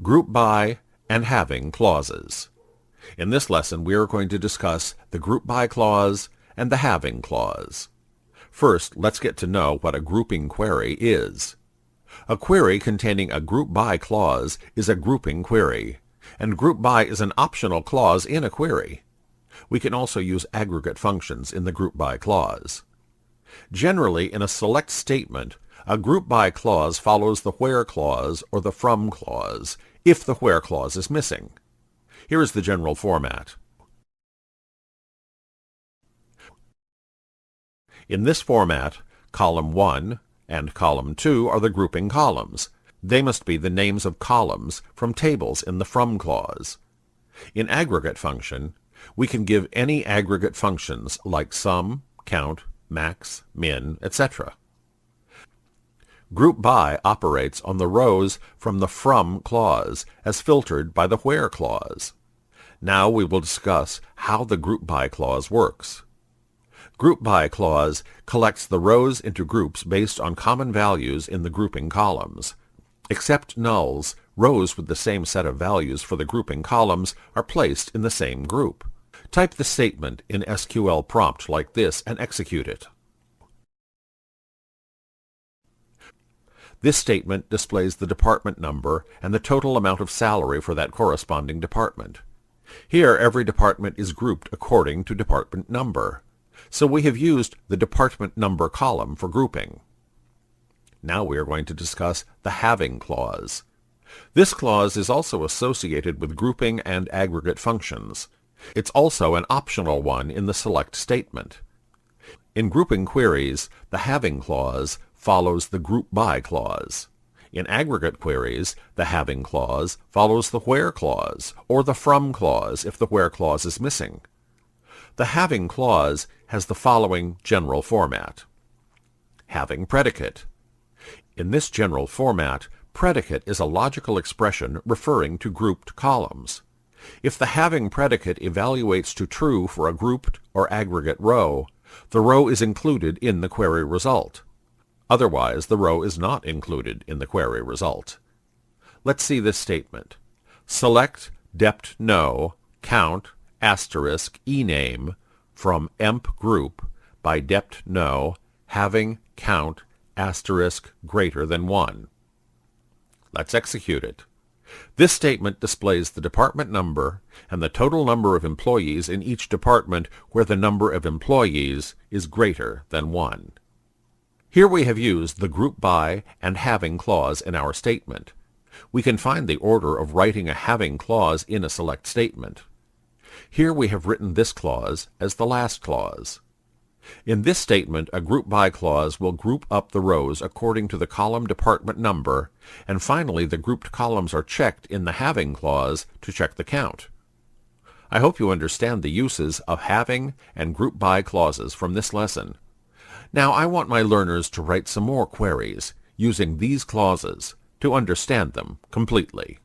Group by and having clauses. In this lesson, we are going to discuss the group by clause and the having clause. First, let's get to know what a grouping query is. A query containing a group by clause is a grouping query, and group by is an optional clause in a query. We can also use aggregate functions in the group by clause. Generally, in a select statement, a group by clause follows the where clause or the from clause if the where clause is missing. Here is the general format. In this format, column 1 and column 2 are the grouping columns. They must be the names of columns from tables in the from clause. In aggregate function, we can give any aggregate functions like sum, count, max, min, etc. Group by operates on the rows from the from clause as filtered by the where clause. Now we will discuss how the group by clause works. Group by clause collects the rows into groups based on common values in the grouping columns. Except nulls, rows with the same set of values for the grouping columns are placed in the same group. Type the statement in SQL prompt like this and execute it. This statement displays the department number and the total amount of salary for that corresponding department. Here, every department is grouped according to department number, so we have used the department number column for grouping. Now we are going to discuss the having clause. This clause is also associated with grouping and aggregate functions. It's also an optional one in the select statement. In grouping queries, the having clause follows the group by clause. In aggregate queries, the having clause follows the where clause or the from clause if the where clause is missing. The having clause has the following general format. Having predicate. In this general format, predicate is a logical expression referring to grouped columns. If the having predicate evaluates to true for a grouped or aggregate row, the row is included in the query result. Otherwise, the row is not included in the query result. Let's see this statement. Select dept no count asterisk ename from emp group by dept no having count asterisk greater than 1. Let's execute it. This statement displays the department number and the total number of employees in each department where the number of employees is greater than 1. Here we have used the group by and having clause in our statement. We can find the order of writing a having clause in a select statement. Here we have written this clause as the last clause. In this statement, a group by clause will group up the rows according to the column department number, and finally the grouped columns are checked in the having clause to check the count. I hope you understand the uses of having and group by clauses from this lesson. Now I want my learners to write some more queries using these clauses to understand them completely.